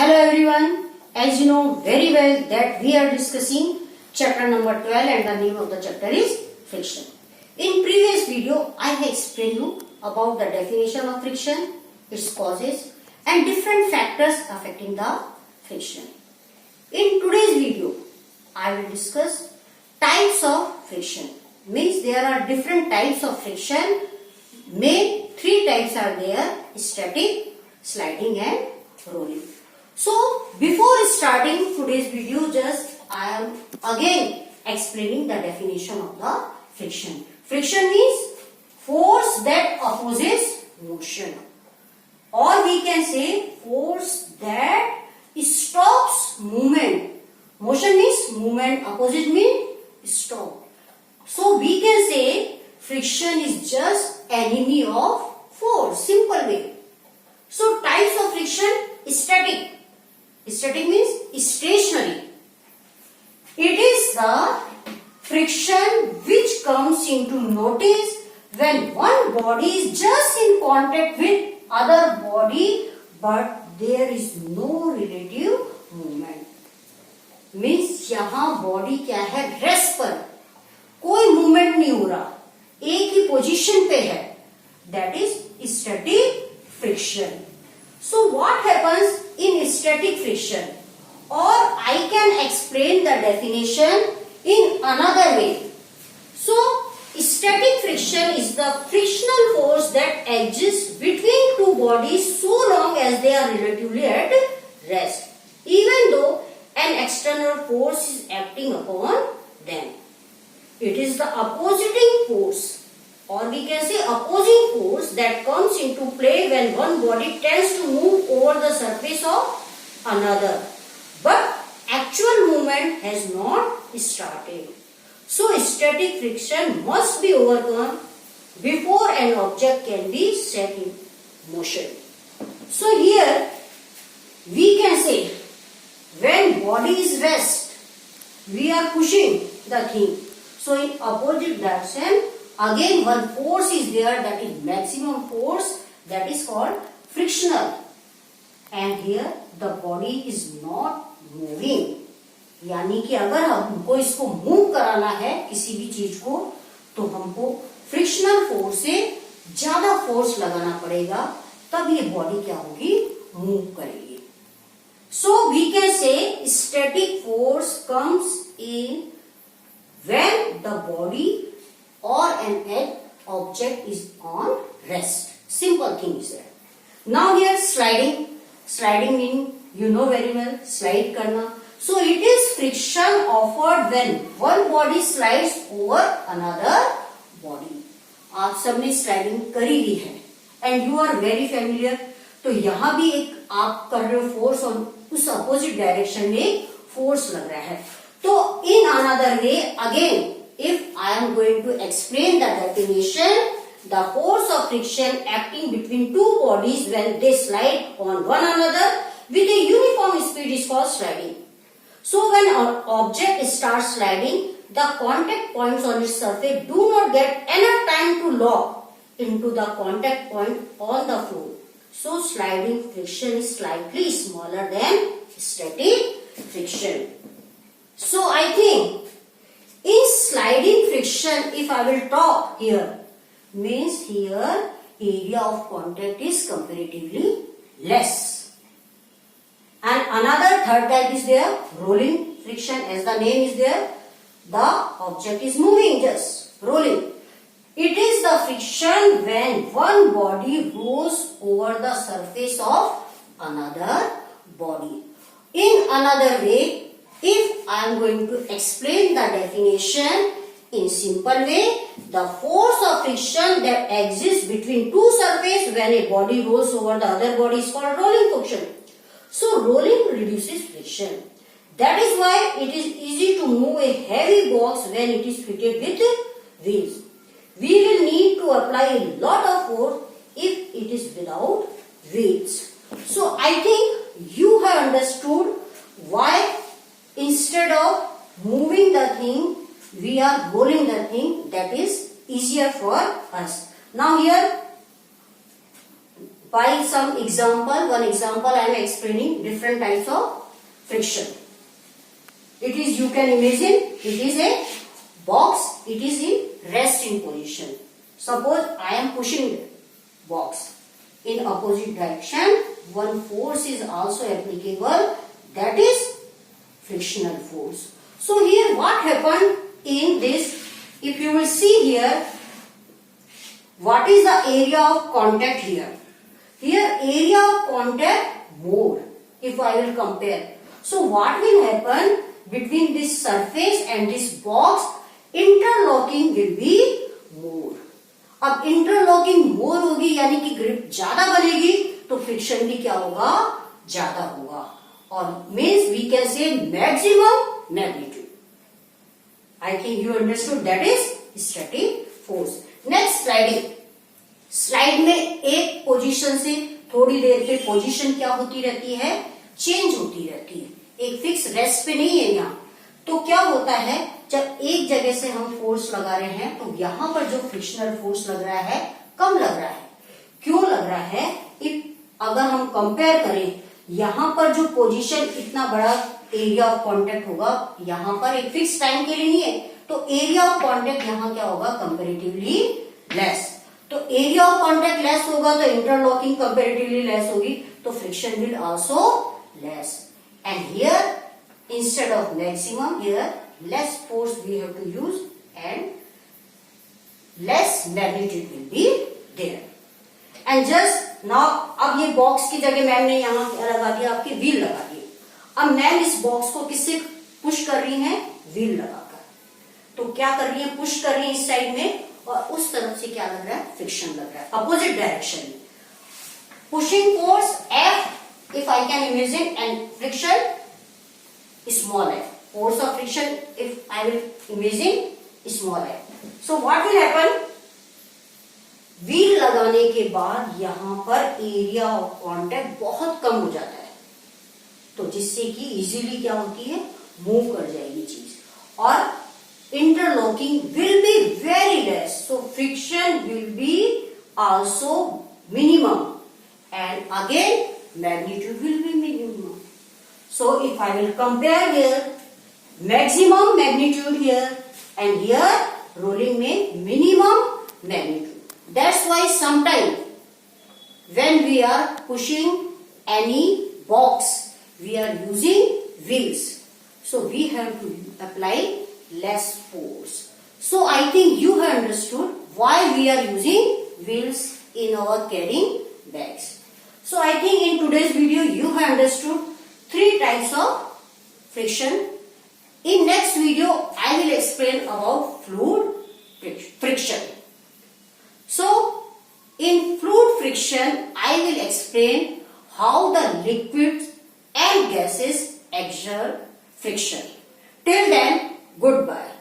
Hello everyone, as you know very well that we are discussing chapter number 12 and the name of the chapter is friction. In previous video, I have explained you about the definition of friction, its causes and different factors affecting the friction. In today's video, I will discuss types of friction. Means there are different types of friction. Main three types are there: static, sliding and rolling. So before starting today's video, just I am again explaining the definition of the friction. Friction means force that opposes motion, or we can say force that stops movement. Motion means movement, opposite means stop. So we can say friction is just enemy of force, simple way. So types of friction: static. Static means stationary. It is the friction which comes into notice when one body is just in contact with other body but there is no relative movement. Means यहाँ body क्या है, rest पर, कोई movement नहीं हो रहा, एक ही position पे है. That is static friction. So what happens in static friction? Or I can explain the definition in another way. So static friction is the frictional force that exists between two bodies so long as they are relatively at rest, even though an external force is acting upon them. It is the opposing force, or we can say opposing force, that comes into play when one body tends to move over the surface of another, but actual movement has not started. So static friction must be overcome before an object can be set in motion. So here we can say when body is rest, we are pushing the thing. So in opposite direction, again one force is there, that is maximum force, that is called frictional. And here the body is not moving. यानी कि अगर हमको इसको move कराना है किसी भी चीज को, तो हमको फ्रिक्शनल फोर्स से ज्यादा फोर्स लगाना पड़ेगा, तब ये बॉडी क्या होगी, मूव करेगी. So we can say static force comes in when the body or an object is on rest. Simple thing is there. Now here sliding. Sliding means you know very well, slide karna. So it is friction offered when one body slides over another body. आप सबने sliding करी ली है and you are very familiar. तो यहाँ भी एक आप कर रहे हो फोर्स और उस अपोजिट डायरेक्शन में फोर्स लग रहा है. So in another way, again, if I am going to explain the definition, the force of friction acting between two bodies when they slide on one another with a uniform speed is called sliding. So when an object starts sliding, the contact points on its surface do not get enough time to lock into the contact point on the floor. So sliding friction is slightly smaller than static friction. So I think in sliding friction, if I will talk here, means here area of contact is comparatively less. And another third type is there, rolling friction. As the name is there, the object is moving, just rolling. It is the friction when one body rolls over the surface of another body. In another way, if I am going to explain the definition in simple way, the force of friction that exists between two surfaces when a body rolls over the other body is called rolling friction. So rolling reduces friction. That is why it is easy to move a heavy box when it is fitted with wheels. We will need to apply a lot of force if it is without wheels. So I think you have understood why instead of moving the thing, we are rolling the thing. That is easier for us. Now here by some example. One example I am explaining different types of friction. It is, you can imagine, it is a box, it is in resting position. Suppose I am pushing box in opposite direction, one force is also applicable, that is frictional force. So here what happened in this, if you will see here, what is the area of contact here? Here area of contact more, if I will compare. So what will happen between this surface and this box? Interlocking will be more. अब interlocking मोर होगी यानी कि grip ज्यादा बनेगी तो friction भी क्या होगा, ज्यादा होगा, और means we can say maximum magnitude. I think you understood, that is static force. Next sliding. Slide में एक पोजीशन से थोड़ी देर पे पोजीशन क्या होती रहती है, चेंज होती रहती है, एक फिक्स रेस्ट पे नहीं है यहाँ. तो क्या होता है, जब एक जगह से हम फोर्स लगा रहे हैं तो यहाँ पर जो फ्रिक्शनल फोर्स लग रहा है कम लग रहा है. क्यों लग रहा है? अगर हम कंपेयर करें, यहाँ पर जो पोजीशन इतना बड़ा एरिया ऑफ कांटेक्ट होगा, यहाँ पर एक फिक्स टाइम के लिए नहीं है, तो एरिया ऑफ कांटेक्ट यहाँ क्या होगा, कंपेरेटिवली लेस. तो एरिया ऑफ कांटेक्ट लेस होगा तो इंटरलॉकिंग कंपेरेटिवली लेस होगी, तो friction will also less. And here instead of maximum, here less force we have to use and less magnitude will be there. And just now, अब ये box की जगह ma'am ने यहाँ क्या लगा दिया, आपकी व्हील लगा दी. अब मैम इस बॉक्स को किससे पुश कर रही है, व्हील लगाकर. तो क्या कर रही है, पुश कर रही है इस साइड में, और उस तरफ से क्या लग रहा है, फ्रिक्शन लग रहा है अपोजिट डायरेक्शन में. Pushing force F, if I can imagine, and friction small f. Force of friction, if I will imagine, small f. So what will happen? Wheel लगाने के बाद यहाँ पर एरिया ऑफ कांटेक्ट बहुत कम हो जाता है, तो जिससे कि इजीली क्या होती है, मूव कर जाएगी चीज, और interlocking will be very less. So friction will be also minimum, and again magnitude will be minimum. So if I will compare here, maximum magnitude here and here rolling में minimum magnitude. That's why sometimes when we are pushing any box, we are using wheels. So we have to apply less force. So I think you have understood why we are using wheels in our carrying bags. So I think in today's video you have understood 3 types of friction. In next video, I will explain about fluid friction. So, in fluid friction, I will explain how the liquids and gases exert friction. Till then, goodbye.